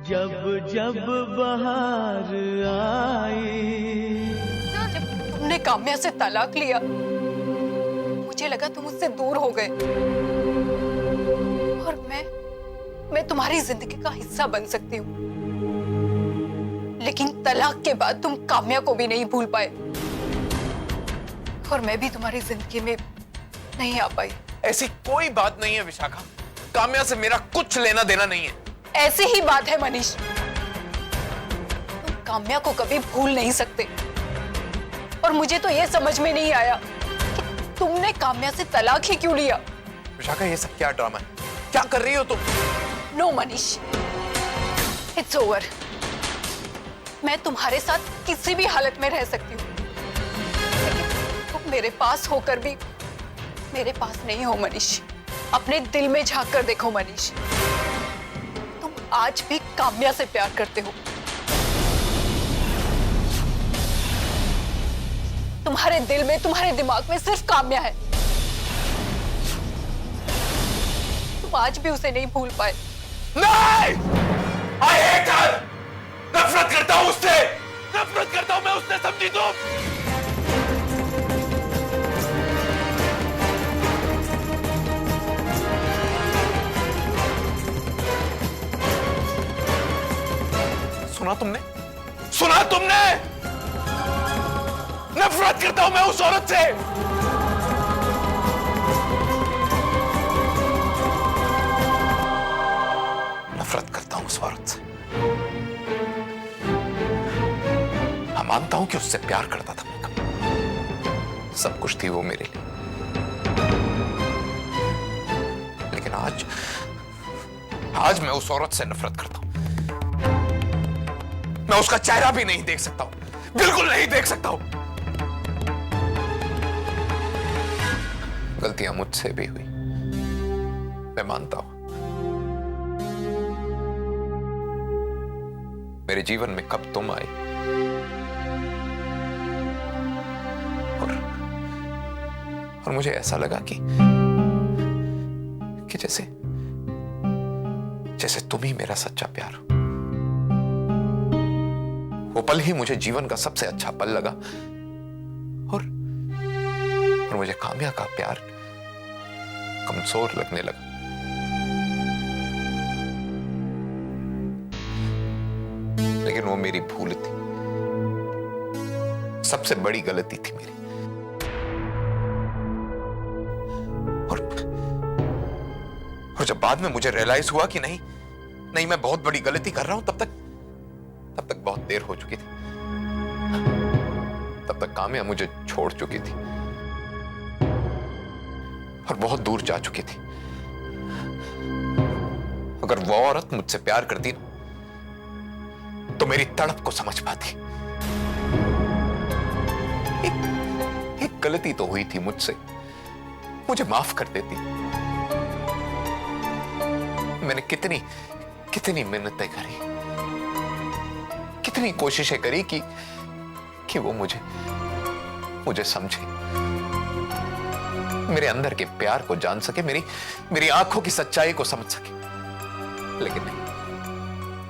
जब जब बहार आई। जब तुमने काम्या से तलाक लिया मुझे लगा तुम उससे दूर हो गए और मैं तुम्हारी जिंदगी का हिस्सा बन सकती हूँ, लेकिन तलाक के बाद तुम काम्या को भी नहीं भूल पाए और मैं भी तुम्हारी जिंदगी में नहीं आ पाई। ऐसी कोई बात नहीं है विशाखा, काम्या से मेरा कुछ लेना देना नहीं है। ऐसी ही बात है मनीष, तुम काम्या को कभी भूल नहीं सकते और मुझे तो यह समझ में नहीं आया कि तुमने काम्या से तलाक ही क्यों लिया। विशाखा ये सब क्या ड्रामा है, क्या कर रही हो तुम? No Manish, it's over. मैं तुम्हारे साथ किसी भी हालत में रह सकती हूँ, लेकिन तुम मेरे पास होकर भी मेरे पास नहीं हो मनीष। अपने दिल में झांक कर देखो मनीष, तुम आज भी काम्या से प्यार करते हो। तुम्हारे दिल में, तुम्हारे दिमाग में सिर्फ काम्या है। तुम आज भी उसे नहीं भूल पाए। नहीं! I hate her! नफरत करता हूं उससे, नफरत करता हूं मैं उससे, समझी तुम? सुना तुमने? सुना तुमने? नफरत करता हूं मैं उस औरत से। नफरत करता हूं उस औरत से। मैं मानता हूं कि उससे प्यार करता था मैं, सब कुछ थी वो मेरे लिए, लेकिन आज मैं उस औरत से नफरत करता हूं। मैं उसका चेहरा भी नहीं देख सकता हूं, बिल्कुल नहीं देख सकता हूं। गलतियां मुझसे भी हुई, मैं मानता हूं। मेरे जीवन में कब तुम आई और मुझे ऐसा लगा कि जैसे तुम ही मेरा सच्चा प्यार हो। वो पल ही मुझे जीवन का सबसे अच्छा पल लगा और मुझे काम्या का प्यार कमजोर लगने लगा। लेकिन वो मेरी भूल थी, सबसे बड़ी गलती थी मेरी। और जब बाद में मुझे रियलाइज हुआ कि नहीं मैं बहुत बड़ी गलती कर रहा हूं, तब तक बहुत देर हो चुकी थी। तब तक काम्या मुझे छोड़ चुकी थी और बहुत दूर जा चुकी थी। अगर वो औरत मुझसे प्यार करती ना, तो मेरी तड़प को समझ पाती। एक गलती तो हुई थी मुझसे, मुझे माफ कर देती। मैंने कितनी मिन्नतें करी, कितनी कोशिशें करी कि वो मुझे समझे, मेरे अंदर के प्यार को जान सके, मेरी आंखों की सच्चाई को समझ सके, लेकिन नहीं,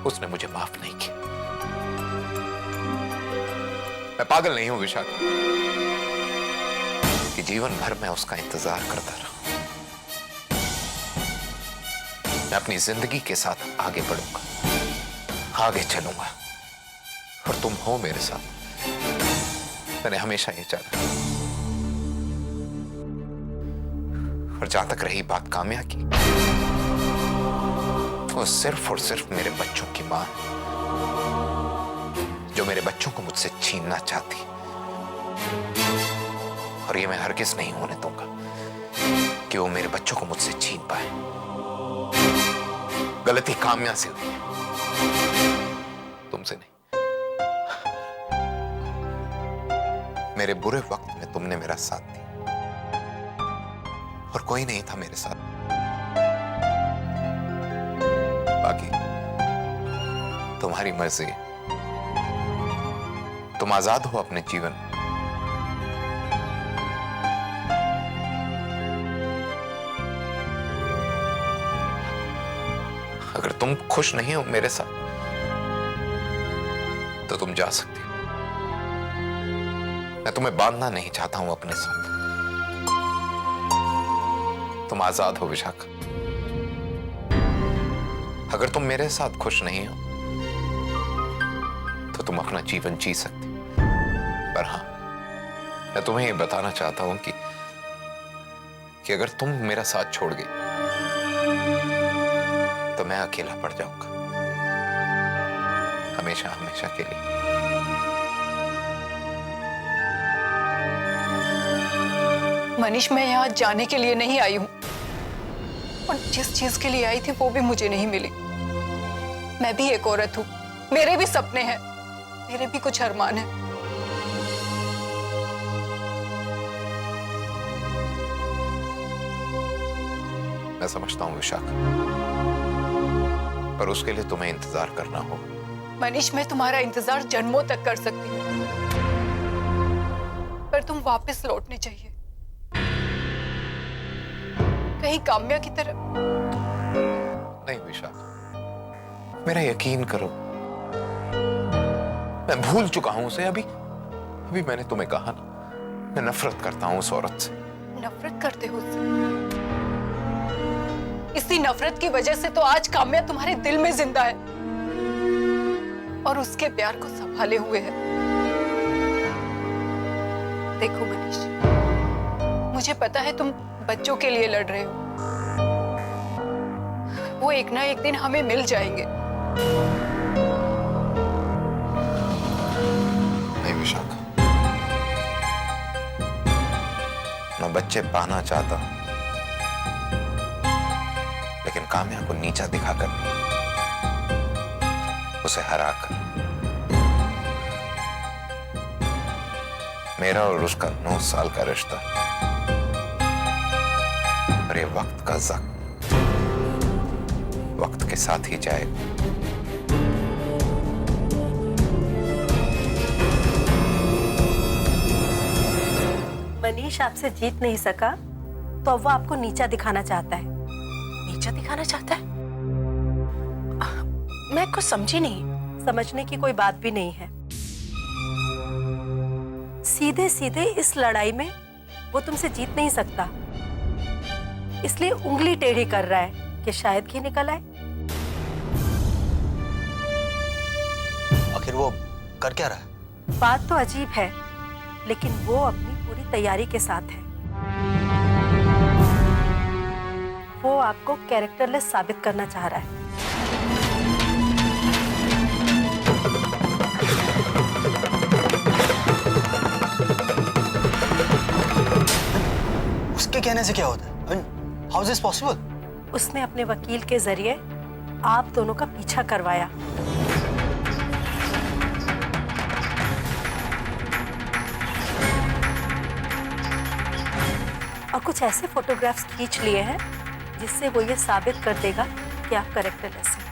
उसने मुझे माफ नहीं किया। मैं पागल नहीं हूं विशाखा कि जीवन भर मैं उसका इंतजार करता रहा। मैं अपनी जिंदगी के साथ आगे बढ़ूंगा, आगे चलूंगा और तुम हो मेरे साथ। मैंने हमेशा ये चाहा। और जहां तक रही बात काम्या की, वो सिर्फ और सिर्फ मेरे बच्चों की मां, जो मेरे बच्चों को मुझसे छीनना चाहती, और ये मैं हरगिज नहीं होने दूंगा कि वो मेरे बच्चों को मुझसे छीन पाए। गलती काम्या से हुई, तुमसे नहीं। मेरे बुरे वक्त में तुमने मेरा साथ दिया और कोई नहीं था मेरे साथ। बाकी तुम्हारी मर्जी, तुम आजाद हो अपने जीवन। अगर तुम खुश नहीं हो मेरे साथ, तुम जा सकती हो। मैं तुम्हें बांधना नहीं चाहता हूं अपने साथ। तुम आजाद हो विशाखा। अगर तुम मेरे साथ खुश नहीं हो तो तुम अपना जीवन जी सकती हो। पर हां, मैं तुम्हें ये बताना चाहता हूं कि अगर तुम मेरा साथ छोड़ गई तो मैं अकेला पड़ जाऊंगा, हमेशा हमेशा के लिए। मनीष, मैं यहाँ जाने के लिए नहीं आई हूं, और जिस चीज के लिए आई थी वो भी मुझे नहीं मिली। मैं भी एक औरत हूं, मेरे भी सपने हैं, मेरे भी कुछ अरमान हैं। मैं समझता हूं विशाखा, पर उसके लिए तुम्हें इंतजार करना होगा। मनीष, मैं तुम्हारा इंतजार जन्मों तक कर सकती हूँ, पर तुम वापस लौटने चाहिए, कहीं काम्या की तरह। नहीं विशाखा, मेरा यकीन करो, मैं भूल चुका हूं उसे। अभी मैंने तुम्हें कहा ना, मैं नफरत करता हूं उस औरत से। नफरत करते हो उससे? इसी नफरत की वजह से तो आज काम्या तुम्हारे दिल में जिंदा है और उसके प्यार को संभाले हुए है। देखो मनीष, मुझे पता है तुम बच्चों के लिए लड़ रहे हो, वो एक ना एक दिन हमें मिल जाएंगे। नहीं विशाखा, मैं बच्चे पाना चाहता हूं, लेकिन काम्या को नीचा दिखाकर नहीं, उसे हराकर। मेरा और उसका 9 साल का रिश्ता, और ये वक्त का जख्म वक्त के साथ ही जाएगा। मनीष आपसे जीत नहीं सका तो अब वो आपको नीचा दिखाना चाहता है। नीचा दिखाना चाहता है? मैं कुछ समझी नहीं। समझने की कोई बात भी नहीं है। सीधे सीधे इस लड़ाई में वो तुमसे जीत नहीं सकता, इसलिए उंगली टेढ़ी कर रहा है कि शायद घी निकल आए। आखिर वो कर क्या रहा है? बात तो अजीब है, लेकिन वो अपनी पूरी तैयारी के साथ है। वो आपको कैरेक्टरलेस साबित करना चाह रहा है। उसके कहने से क्या होता है? I mean, how is this possible? उसने अपने वकील के जरिए आप दोनों का पीछा करवाया। और कुछ ऐसे फोटोग्राफ्स खींच लिए हैं जिससे वो ये साबित कर देगा कि आप कैरेक्टरलेस हैं।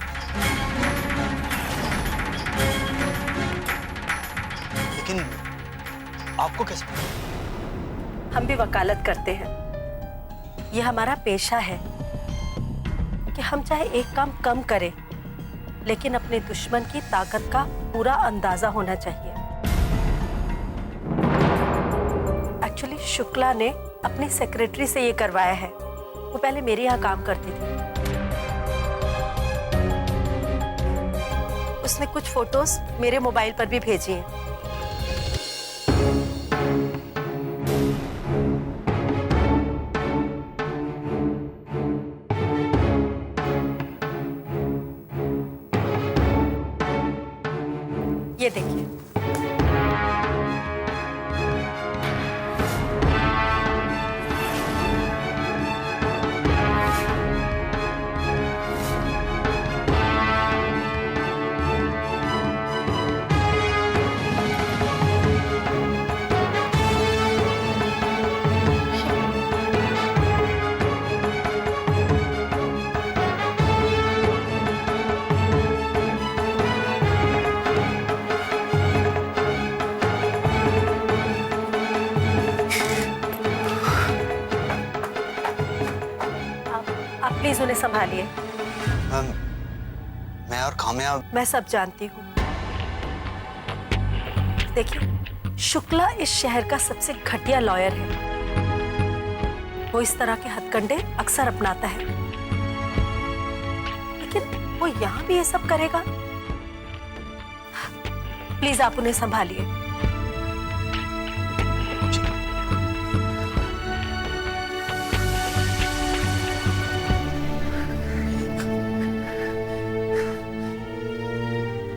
लेकिन आपको कैसे? हम भी वकालत करते हैं, ये हमारा पेशा है कि हम चाहे एक काम कम करें, लेकिन अपने दुश्मन की ताकत का पूरा अंदाजा होना चाहिए। एक्चुअली शुक्ला ने अपनी सेक्रेटरी से ये करवाया है। वो पहले मेरे यहाँ काम करती थी। उसने कुछ फोटोज मेरे मोबाइल पर भी भेजी हैं। ये देखिए। प्लीज उन्हें संभालिए। मैं और काम्या। मैं सब जानती हूँ। देखिए, शुक्ला इस शहर का सबसे घटिया लॉयर है। वो इस तरह के हथकंडे अक्सर अपनाता है, लेकिन वो यहाँ भी ये सब करेगा। प्लीज आप उन्हें संभालिए।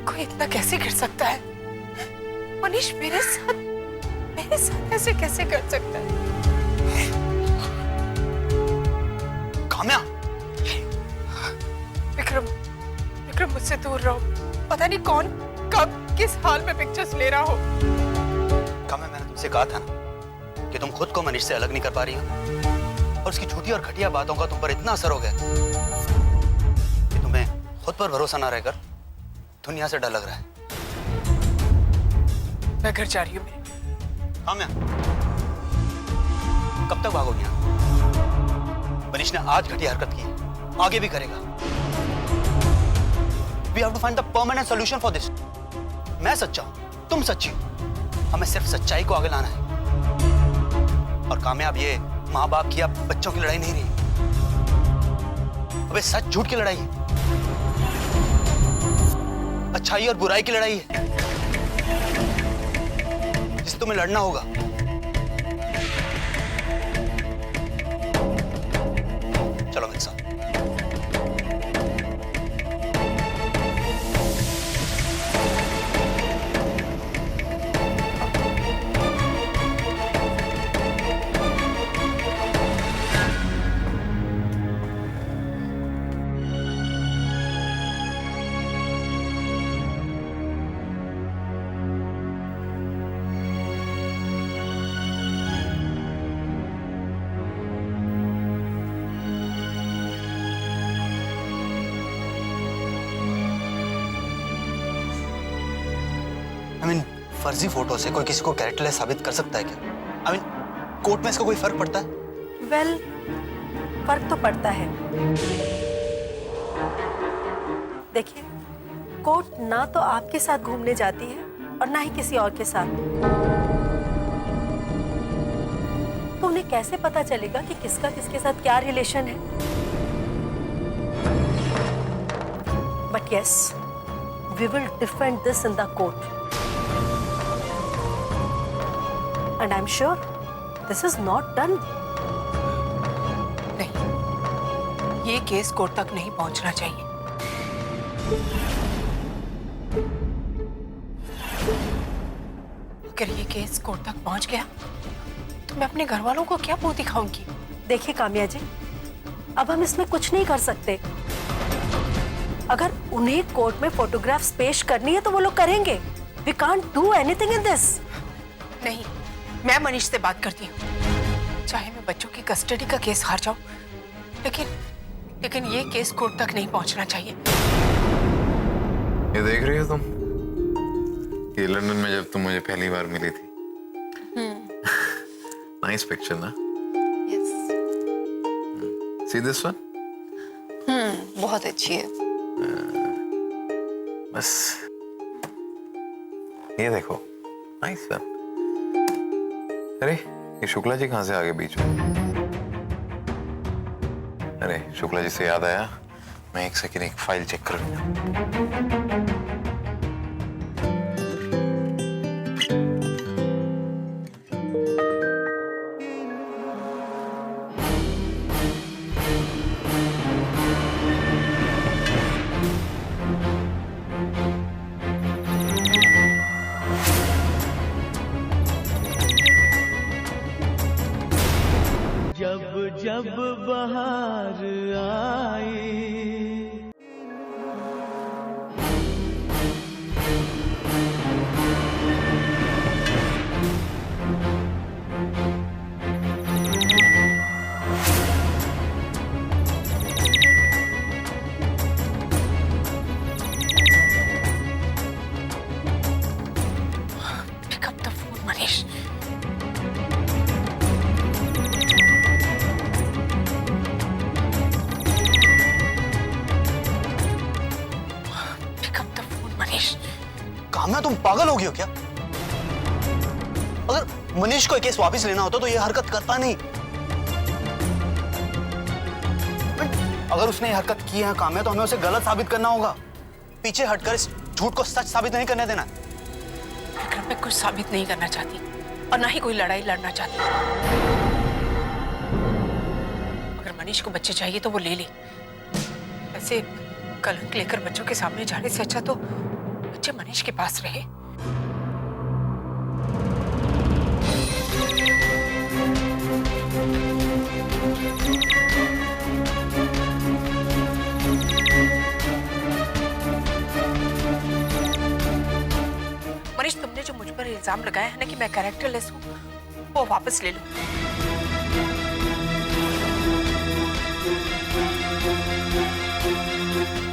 कोई इतना कैसे कर सकता है? मनीष मेरे साथ ऐसे कैसे कर सकता है? काम्या, विक्रम मुझसे दूर रहो। पता नहीं कौन कब किस हाल में पिक्चर्स ले रहा हो। काम्या, मैंने तुमसे कहा था ना कि तुम खुद को मनीष से अलग नहीं कर पा रही हो, और उसकी झूठी और घटिया बातों का तुम पर इतना असर हो गया कि तुम्हें खुद पर भरोसा ना रहकर दुनिया से डर लग रहा है। मैं घर जा रही हूँ। काम्या, कब तक भागोगी यहाँ? मनीष ने आज घटिया हरकत की है, आगे भी करेगा। We have to find the permanent solution for this. मैं सच्चा हूं, तुम सच्ची हो। हमें सिर्फ सच्चाई को आगे लाना है। और कामयाब ये माँ बाप की या बच्चों की लड़ाई नहीं रही, अबे सच झूठ की लड़ाई है, अच्छाई और बुराई की लड़ाई है, जिसे तुम्हें लड़ना होगा। चलो मेरे साथ। फर्जी फोटो से कोई किसी को कैरेक्टरलेस साबित कर सकता है क्या? कोर्ट में इसका कोई फर्क पड़ता है? वेल, फर्क तो पड़ता है। देखिए, कोर्ट ना तो आपके साथ घूमने जाती है और ना ही किसी और के साथ। तो उन्हें कैसे पता चलेगा कि किसका किसके साथ क्या रिलेशन है? But yes, we will defend this in the court. And I'm sure this is not done. नहीं, ये केस कोर्ट तक नहीं पहुंचना चाहिए। अगर ये केस कोर्ट तक पहुंच गया तो मैं अपने घर वालों को क्या मुंह दिखाऊंगी? देखिए काम्या जी, अब हम इसमें कुछ नहीं कर सकते। अगर उन्हें कोर्ट में फोटोग्राफ्स पेश करनी है तो वो लोग करेंगे। We can't do anything in this. नहीं, मैं मनीष से बात करती हूँ। चाहे मैं बच्चों की कस्टडी का केस हार जाऊं, लेकिन ये केस कोर्ट तक नहीं पहुंचना चाहिए। ये देख रही हो तुम? ये लंदन में जब तुम मुझे पहली बार मिली थी। नाइस पिक्चर ना? यस। See this one? बहुत अच्छी है। बस ये देखो, नाइस वन। अरे ये शुक्ला जी कहाँ से आ गए बीच में? अरे शुक्ला जी से याद आया, मैं एक सेकंड एक फाइल चेक कर लूं। जब जब बहार आई, Pick up the phone, Manish. Kamya, तुम पागल हो गई हो क्या? अगर मनीष को केस वापस लेना होता तो ये हरकत करता नहीं। अगर उसने ये हरकत की है काम है तो हमें उसे गलत साबित करना होगा। पीछे हटकर इस झूठ को सच साबित नहीं करने देना। विक्रम, मैं कुछ साबित नहीं करना चाहती और ना ही कोई लड़ाई लड़ना चाहती। अगर मनीष को बच्चे चाहिए तो वो ले ले। ऐसे कलंक लेकर बच्चों के सामने जाने से अच्छा तो बच्चे मनीष के पास रहे। मनीष, तुमने जो मुझ पर इल्जाम लगाया है ना कि मैं कैरेक्टरलेस हूँ, वो वापस ले लो।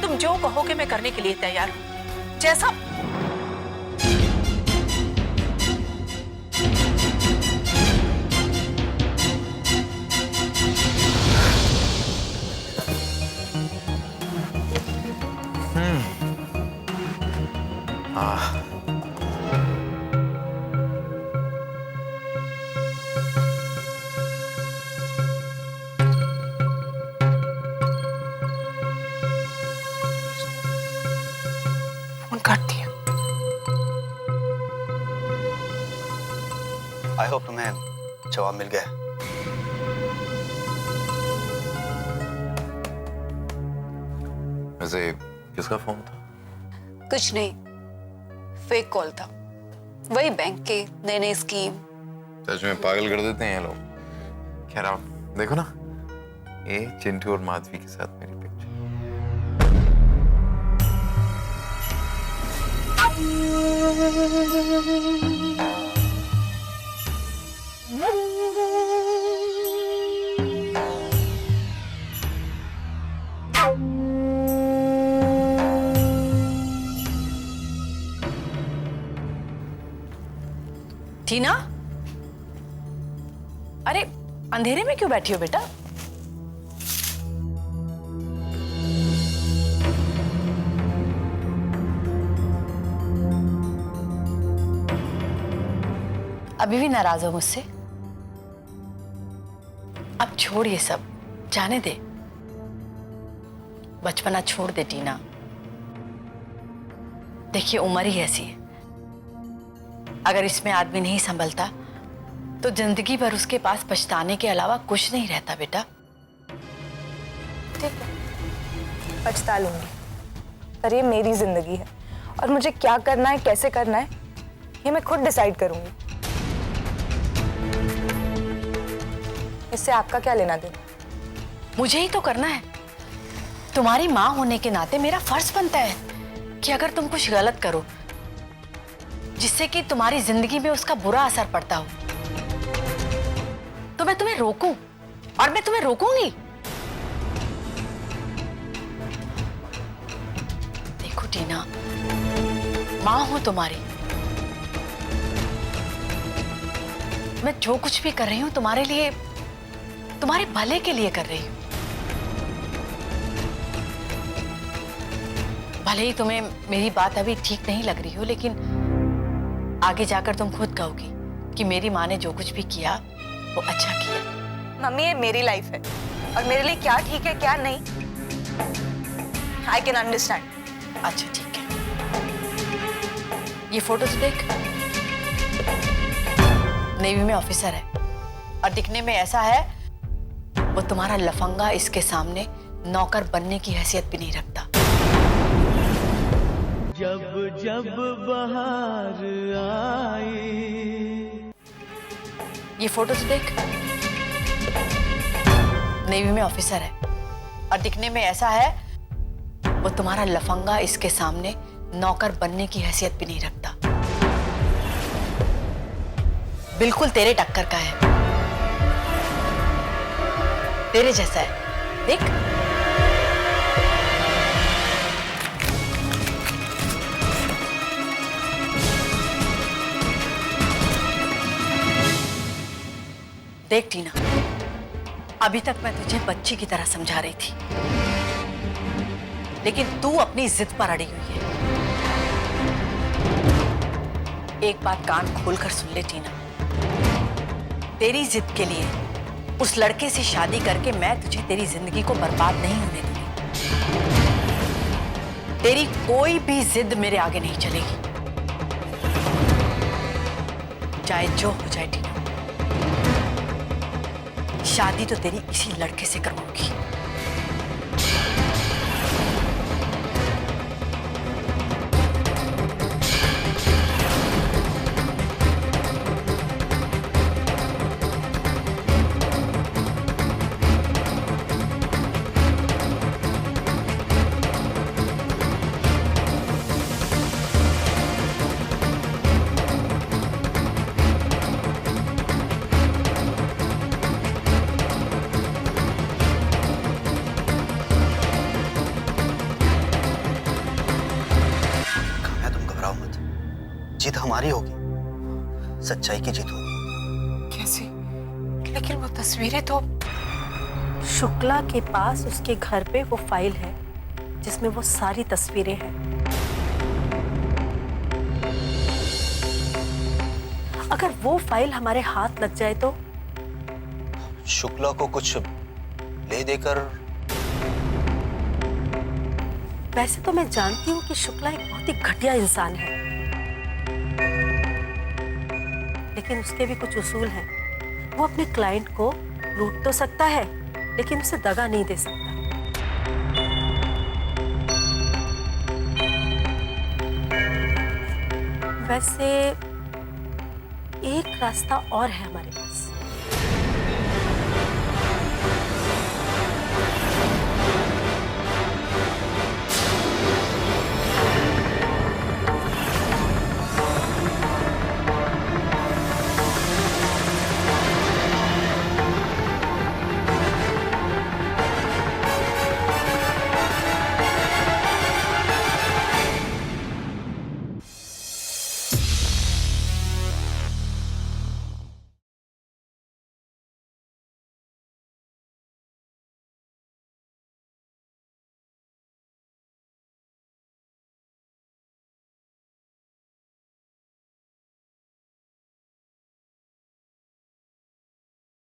तुम जो कहोगे मैं करने के लिए तैयार हूँ। जैसा फोन काट दिया। आई होप तुम्हें जवाब मिल गया। वैसे किसका फोन था? कुछ नहीं, फेक कॉल था। वही बैंक के नए नए स्कीम। सच में पागल कर देते हैं ये लोग। खैर आप देखो ना, ये चिंटू और माधवी के साथ मेरी पिक्चर। टीना, अरे अंधेरे में क्यों बैठी हो बेटा? अभी भी नाराज हो मुझसे? अब छोड़ ये सब, जाने दे। बचपना छोड़ दे टीना। देखिए उम्र ही ऐसी है, अगर इसमें आदमी नहीं संभलता तो जिंदगी भर उसके पास पछताने के अलावा कुछ नहीं रहता बेटा। ठीक है, पछता लूंगी, पर ये मेरी जिंदगी है और मुझे क्या करना है, कैसे करना है, ये मैं खुद डिसाइड करूंगी। इससे आपका क्या लेना देना? मुझे ही तो करना है। तुम्हारी माँ होने के नाते मेरा फर्ज बनता है कि अगर तुम कुछ गलत करो जिससे कि तुम्हारी जिंदगी में उसका बुरा असर पड़ता हो तो मैं तुम्हें रोकूं, और मैं तुम्हें रोकूंगी। देखो टीना, माँ हूं तुम्हारी, मैं जो कुछ भी कर रही हूं तुम्हारे लिए, तुम्हारे भले के लिए कर रही हूं। भले ही तुम्हें मेरी बात अभी ठीक नहीं लग रही हो, लेकिन आगे जाकर तुम खुद कहोगी कि मेरी माँ ने जो कुछ भी किया वो अच्छा किया। मम्मी, ये मेरी लाइफ है और मेरे लिए क्या ठीक है क्या नहीं, आई कैन अंडरस्टैंड। अच्छा ठीक है, ये फोटो तो देख। नेवी में ऑफिसर है और दिखने में ऐसा है वो तुम्हारा लफंगा इसके सामने नौकर बनने की हैसियत भी नहीं रखता। जब जब बहार आई। ये फोटो तो देख। नेवी में ऑफिसर है और दिखने में ऐसा है वो तुम्हारा लफंगा इसके सामने नौकर बनने की हैसियत भी नहीं रखता। बिल्कुल तेरे टक्कर का है, तेरे जैसा है, देख। देख टीना, अभी तक मैं तुझे बच्ची की तरह समझा रही थी, लेकिन तू अपनी जिद पर अड़ी हुई है। एक बात कान खोलकर सुन ले टीना, तेरी जिद के लिए उस लड़के से शादी करके मैं तुझे तेरी जिंदगी को बर्बाद नहीं होने दूंगी। तेरी कोई भी जिद मेरे आगे नहीं चलेगी, चाहे जो हो जाए टीना। शादी तो तेरी इसी लड़के से करवाऊंगी। जीत हमारी होगी, सच्चाई की जीत होगी। कैसे? लेकिन वो तस्वीरें तो शुक्ला के पास उसके घर पे वो फाइल है जिसमें वो सारी तस्वीरें हैं। अगर वो फाइल हमारे हाथ लग जाए तो शुक्ला को कुछ ले देकर। वैसे तो मैं जानती हूँ कि शुक्ला एक बहुत ही घटिया इंसान है, लेकिन उसके भी कुछ उसूल हैं। वो अपने क्लाइंट को लूट तो सकता है, लेकिन उसे दगा नहीं दे सकता। वैसे एक रास्ता और है हमारे पास।